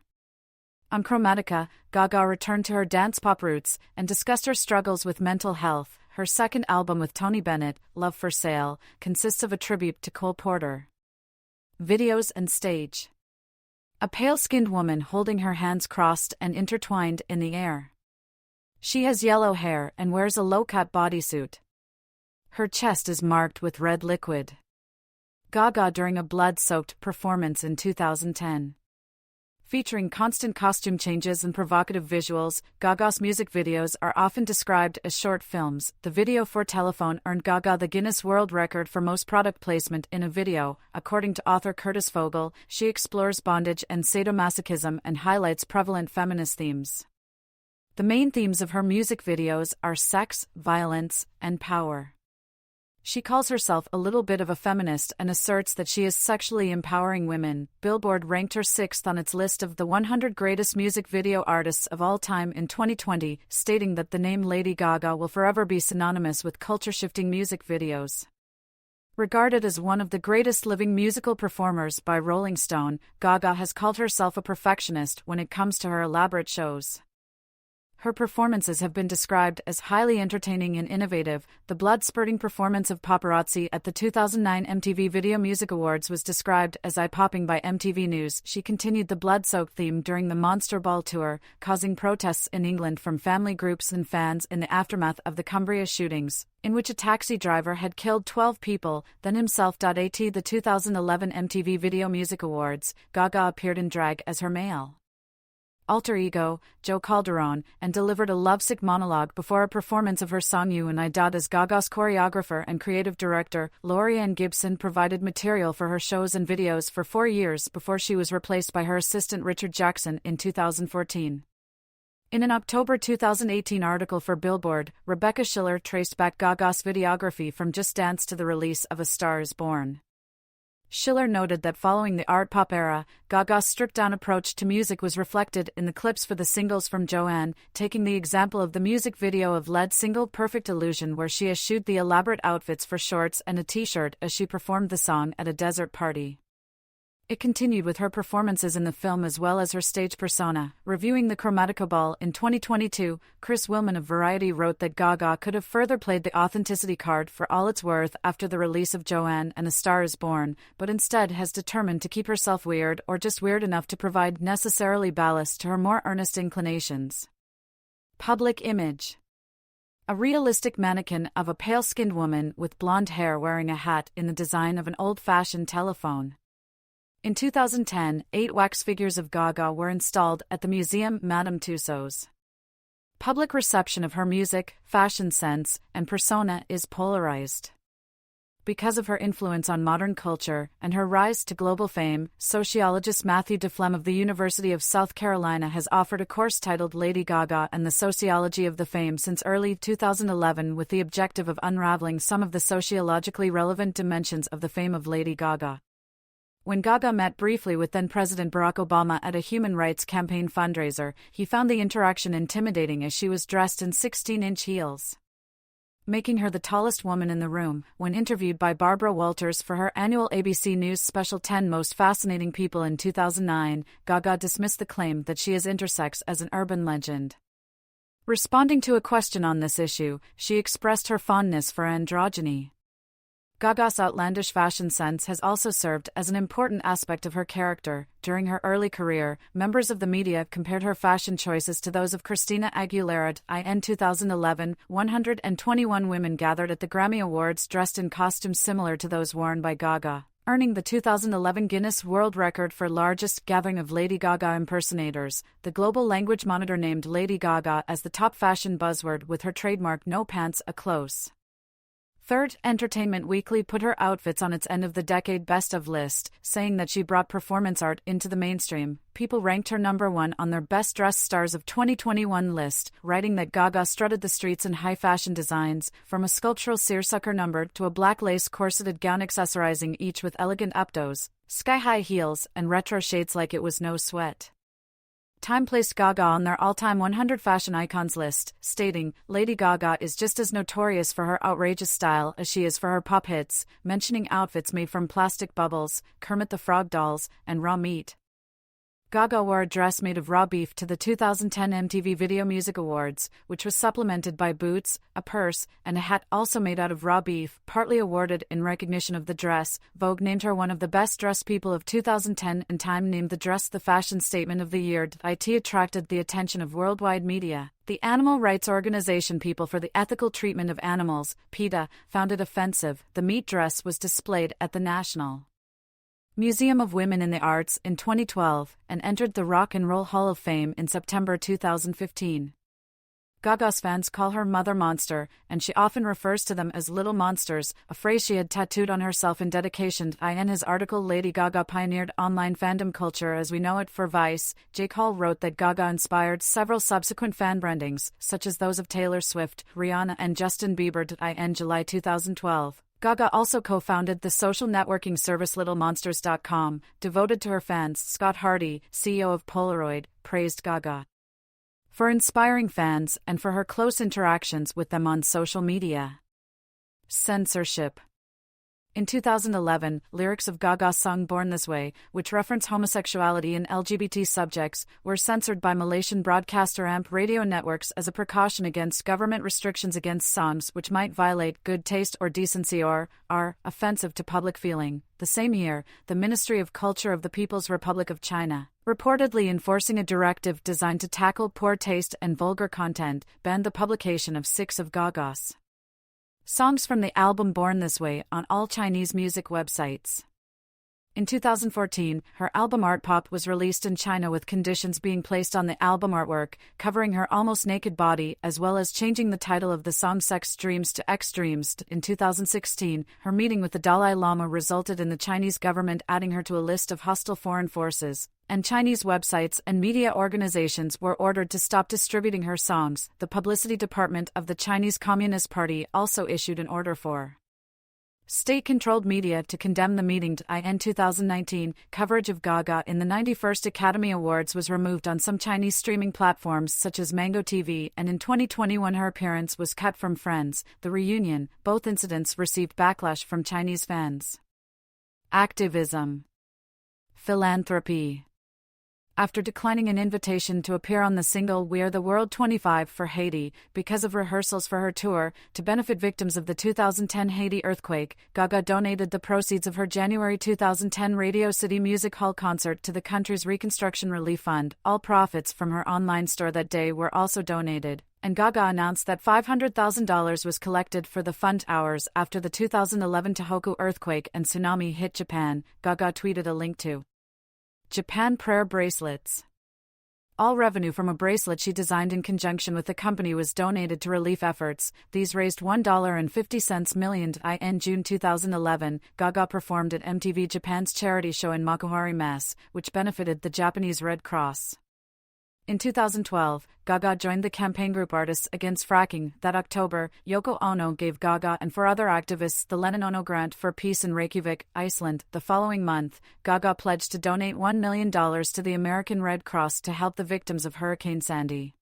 On Chromatica, Gaga returned to her dance pop roots and discussed her struggles with mental health. Her second album with Tony Bennett, Love for Sale, consists of a tribute to Cole Porter. Videos and stage. A pale-skinned woman holding her hands crossed and intertwined in the air. She has yellow hair and wears a low-cut bodysuit. Her chest is marked with red liquid. Gaga during a blood-soaked performance in 2010. Featuring constant costume changes and provocative visuals, Gaga's music videos are often described as short films. The video for Telephone earned Gaga the Guinness World Record for most product placement in a video. According to author Curtis Vogel, she explores bondage and sadomasochism and highlights prevalent feminist themes. The main themes of her music videos are sex, violence, and power. She calls herself a little bit of a feminist and asserts that she is sexually empowering women. Billboard ranked her 6th on its list of the 100 greatest music video artists of all time in 2020, stating that the name Lady Gaga will forever be synonymous with culture-shifting music videos. Regarded as one of the greatest living musical performers by Rolling Stone, Gaga has called herself a perfectionist when it comes to her elaborate shows. Her performances have been described as highly entertaining and innovative. The blood-spurting performance of Paparazzi at the 2009 MTV Video Music Awards was described as eye-popping by MTV News. She continued the blood-soaked theme during the Monster Ball tour, causing protests in England from family groups and fans in the aftermath of the Cumbria shootings, in which a taxi driver had killed 12 people, then himself. At the 2011 MTV Video Music Awards, Gaga appeared in drag as her male alter ego, Joe Calderone, and delivered a lovesick monologue before a performance of her song You and I. As Gaga's choreographer and creative director, Laurieann Gibson provided material for her shows and videos for 4 years before she was replaced by her assistant Richard Jackson in 2014. In an October 2018 article for Billboard, Rebecca Schiller traced back Gaga's videography from Just Dance to the release of A Star Is Born. Schiller noted that following the art pop era, Gaga's stripped-down approach to music was reflected in the clips for the singles from Joanne, taking the example of the music video of lead single Perfect Illusion, where she eschewed the elaborate outfits for shorts and a t-shirt as she performed the song at a desert party. It continued with her performances in the film as well as her stage persona. Reviewing the Chromatica Ball in 2022, Chris Willman of Variety wrote that Gaga could have further played the authenticity card for all it's worth after the release of Joanne and A Star Is Born, but instead has determined to keep herself weird or just weird enough to provide necessarily ballast to her more earnest inclinations. Public image. A realistic mannequin of a pale-skinned woman with blonde hair wearing a hat in the design of an old-fashioned telephone. In 2010, 8 wax figures of Gaga were installed at the Museum Madame Tussauds. Public reception of her music, fashion sense, and persona is polarized. Because of her influence on modern culture and her rise to global fame, sociologist Matthew DeFlem of the University of South Carolina has offered a course titled Lady Gaga and the Sociology of the Fame since early 2011, with the objective of unraveling some of the sociologically relevant dimensions of the fame of Lady Gaga. When Gaga met briefly with then-President Barack Obama at a human rights campaign fundraiser, he found the interaction intimidating as she was dressed in 16-inch heels, making her the tallest woman in the room. When interviewed by Barbara Walters for her annual ABC News special 10 Most Fascinating People in 2009, Gaga dismissed the claim that she is intersex as an urban legend. Responding to a question on this issue, she expressed her fondness for androgyny. Gaga's outlandish fashion sense has also served as an important aspect of her character. During her early career, members of the media compared her fashion choices to those of Christina Aguilera. In 2011, 121 women gathered at the Grammy Awards dressed in costumes similar to those worn by Gaga, earning the 2011 Guinness World Record for largest gathering of Lady Gaga impersonators. The Global Language Monitor named Lady Gaga as the top fashion buzzword, with her trademark "no pants" a close third. Entertainment Weekly put her outfits on its end-of-the-decade best-of list, saying that she brought performance art into the mainstream. People ranked her number 1 on their best-dressed stars of 2021 list, writing that Gaga strutted the streets in high-fashion designs, from a sculptural seersucker number to a black lace corseted gown, accessorizing each with elegant updos, sky-high heels, and retro shades like it was no sweat. Time placed Gaga on their all-time 100 fashion icons list, stating, "Lady Gaga is just as notorious for her outrageous style as she is for her pop hits," mentioning outfits made from plastic bubbles, Kermit the Frog dolls, and raw meat. Gaga wore a dress made of raw beef to the 2010 MTV Video Music Awards, which was supplemented by boots, a purse, and a hat also made out of raw beef, partly awarded in recognition of the dress. Vogue named her one of the best-dressed people of 2010, and Time named the dress the fashion statement of the year. It attracted the attention of worldwide media. The animal rights organization People for the Ethical Treatment of Animals, PETA, found it offensive. The meat dress was displayed at the National Museum of Women in the Arts in 2012 and entered the Rock and Roll Hall of Fame in September 2015. Gaga's fans call her Mother Monster, and she often refers to them as Little Monsters, a phrase she had tattooed on herself in dedication. In his article Lady Gaga pioneered online fandom culture as we know it for Vice, Jake Hall wrote that Gaga inspired several subsequent fan brandings, such as those of Taylor Swift, Rihanna, and Justin Bieber. In July 2012. Gaga also co-founded the social networking service LittleMonsters.com, devoted to her fans. Scott Hardy, CEO of Polaroid, praised Gaga for inspiring fans and for her close interactions with them on social media. Censorship. In 2011, lyrics of Gaga's song Born This Way, which reference homosexuality and LGBT subjects, were censored by Malaysian broadcaster AMP radio networks as a precaution against government restrictions against songs which might violate good taste or decency or are offensive to public feeling. The same year, the Ministry of Culture of the People's Republic of China, reportedly enforcing a directive designed to tackle poor taste and vulgar content, banned the publication of 6 of Gaga's songs from the album Born This Way on all Chinese music websites. In 2014, her album Art Pop was released in China with conditions being placed on the album artwork, covering her almost naked body, as well as changing the title of the song Sex Dreams to X Dreams. In 2016, her meeting with the Dalai Lama resulted in the Chinese government adding her to a list of hostile foreign forces, and Chinese websites and media organizations were ordered to stop distributing her songs. The publicity department of the Chinese Communist Party also issued an order for state-controlled media to condemn the meeting. In 2019, coverage of Gaga in the 91st Academy Awards was removed on some Chinese streaming platforms such as Mango TV, and in 2021 her appearance was cut from Friends, The Reunion. Both incidents received backlash from Chinese fans. Activism. Philanthropy. After declining an invitation to appear on the single We Are the World 25 for Haiti because of rehearsals for her tour to benefit victims of the 2010 Haiti earthquake, Gaga donated the proceeds of her January 2010 Radio City Music Hall concert to the country's Reconstruction Relief Fund. All profits from her online store that day were also donated, and Gaga announced that $500,000 was collected for the fund hours after the 2011 Tohoku earthquake and tsunami hit Japan. Gaga tweeted a link to Japan prayer bracelets. All revenue from a bracelet she designed in conjunction with the company was donated to relief efforts. These raised $1.50 million. In June 2011, Gaga performed at MTV Japan's charity show in Makuhari, Mass., which benefited the Japanese Red Cross. In 2012, Gaga joined the campaign group Artists Against Fracking. That October, Yoko Ono gave Gaga and 4 other activists the Lennon Ono Grant for Peace in Reykjavik, Iceland. The following month, Gaga pledged to donate $1 million to the American Red Cross to help the victims of Hurricane Sandy.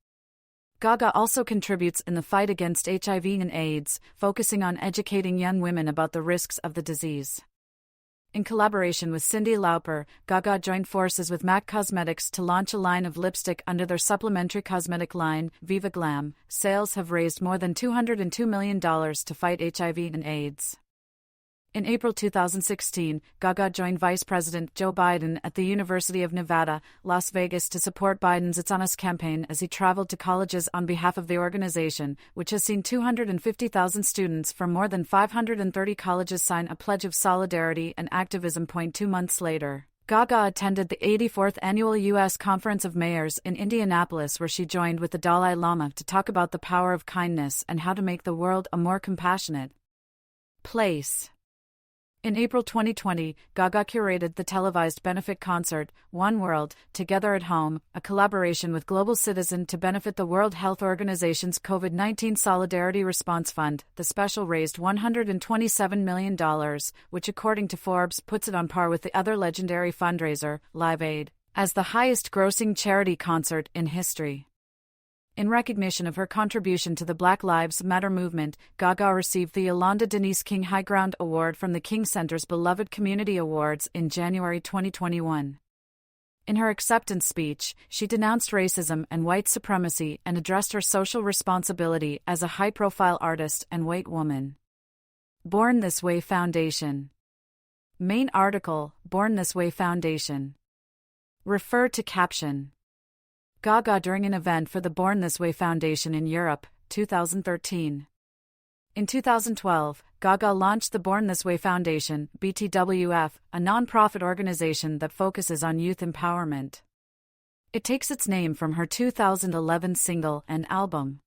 Gaga also contributes in the fight against HIV and AIDS, focusing on educating young women about the risks of the disease. In collaboration with Cyndi Lauper, Gaga joined forces with MAC Cosmetics to launch a line of lipstick under their supplementary cosmetic line, Viva Glam. Sales have raised more than $202 million to fight HIV and AIDS. In April 2016, Gaga joined Vice President Joe Biden at the University of Nevada, Las Vegas to support Biden's It's On Us campaign as he traveled to colleges on behalf of the organization, which has seen 250,000 students from more than 530 colleges sign a pledge of solidarity and activism. 2 months later, Gaga attended the 84th Annual U.S. Conference of Mayors in Indianapolis, where she joined with the Dalai Lama to talk about the power of kindness and how to make the world a more compassionate place. In April 2020, Gaga curated the televised benefit concert, One World, Together at Home, a collaboration with Global Citizen to benefit the World Health Organization's COVID-19 Solidarity Response Fund. The special raised $127 million, which according to Forbes puts it on par with the other legendary fundraiser, Live Aid, as the highest-grossing charity concert in history. In recognition of her contribution to the Black Lives Matter movement, Gaga received the Yolanda Denise King High Ground Award from the King Center's Beloved Community Awards in January 2021. In her acceptance speech, she denounced racism and white supremacy and addressed her social responsibility as a high-profile artist and white woman. Born This Way Foundation. Main article, Born This Way Foundation. Refer to caption. Gaga during an event for the Born This Way Foundation in Europe, 2013. In 2012, Gaga launched the Born This Way Foundation, BTWF, a non-profit organization that focuses on youth empowerment. It takes its name from her 2011 single and album.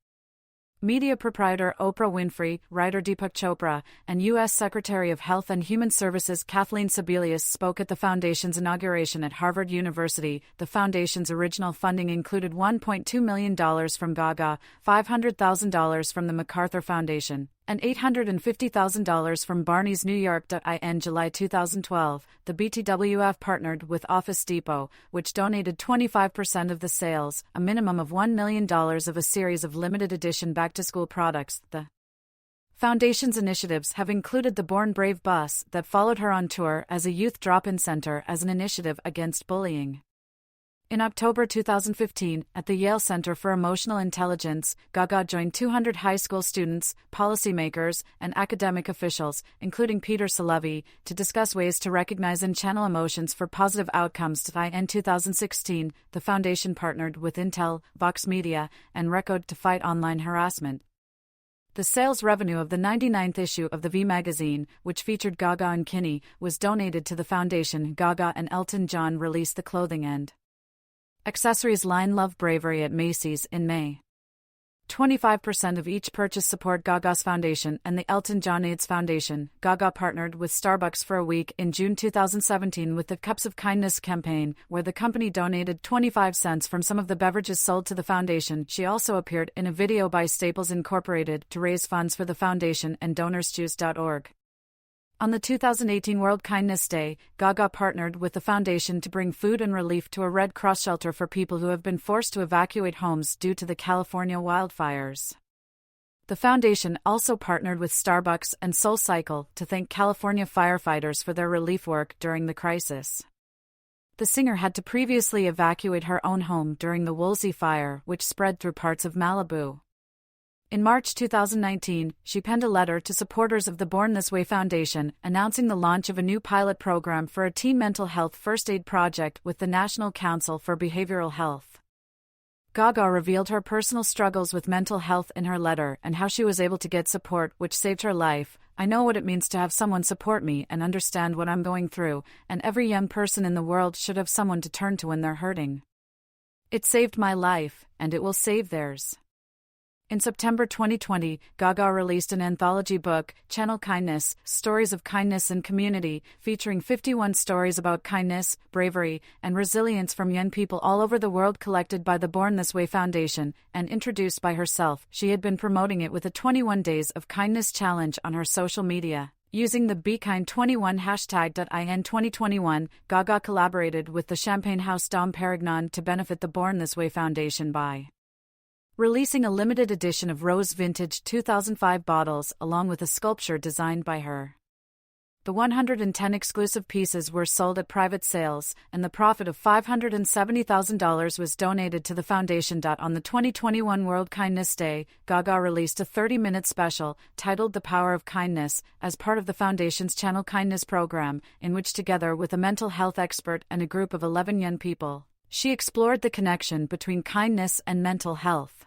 Media proprietor Oprah Winfrey, writer Deepak Chopra, and U.S. Secretary of Health and Human Services Kathleen Sebelius spoke at the foundation's inauguration at Harvard University. The foundation's original funding included $1.2 million from Gaga, $500,000 from the MacArthur Foundation, and $850,000 from Barney's New York. In July 2012, the BTWF partnered with Office Depot, which donated 25% of the sales, a minimum of $1 million of a series of limited edition back-to-school products. The Foundation's initiatives have included the Born Brave bus that followed her on tour as a youth drop-in center as an initiative against bullying. In October 2015, at the Yale Center for Emotional Intelligence, Gaga joined 200 high school students, policymakers, and academic officials, including Peter Salovey, to discuss ways to recognize and channel emotions for positive outcomes. In 2016, the foundation partnered with Intel, Vox Media, and Recode to fight online harassment. The sales revenue of the 99th issue of the V magazine, which featured Gaga and Kinney, was donated to the foundation. Gaga and Elton John released the clothing and accessories line Love Bravery at Macy's in May. 25% of each purchase support Gaga's foundation and the Elton John AIDS Foundation. Gaga partnered with Starbucks for a week in June 2017 with the Cups of Kindness campaign, where the company donated 25 cents from some of the beverages sold to the foundation. She also appeared in a video by Staples Incorporated to raise funds for the foundation and DonorsChoose.org. On the 2018 World Kindness Day, Gaga partnered with the foundation to bring food and relief to a Red Cross shelter for people who have been forced to evacuate homes due to the California wildfires. The foundation also partnered with Starbucks and SoulCycle to thank California firefighters for their relief work during the crisis. The singer had to previously evacuate her own home during the Woolsey fire, which spread through parts of Malibu. In March 2019, she penned a letter to supporters of the Born This Way Foundation, announcing the launch of a new pilot program for a teen mental health first aid project with the National Council for Behavioral Health. Gaga revealed her personal struggles with mental health in her letter and how she was able to get support, which saved her life. "I know what it means to have someone support me and understand what I'm going through, and every young person in the world should have someone to turn to when they're hurting. It saved my life, and it will save theirs." In September 2020, Gaga released an anthology book, Channel Kindness, Stories of Kindness and Community, featuring 51 stories about kindness, bravery, and resilience from young people all over the world collected by the Born This Way Foundation, and introduced by herself. She had been promoting it with a 21 Days of Kindness challenge on her social media. Using the BeKind21 hashtag .in 2021, Gaga collaborated with the Champagne House Dom Perignon to benefit the Born This Way Foundation by releasing a limited edition of rose vintage 2005 bottles along with a sculpture designed by her. The 110 exclusive pieces were sold at private sales, and the profit of $570,000 was donated to the foundation. On the 2021 World Kindness Day, Gaga released a 30-minute special titled The Power of Kindness as part of the foundation's Channel Kindness program, in which, together with a mental health expert and a group of 11 young people, she explored the connection between kindness and mental health.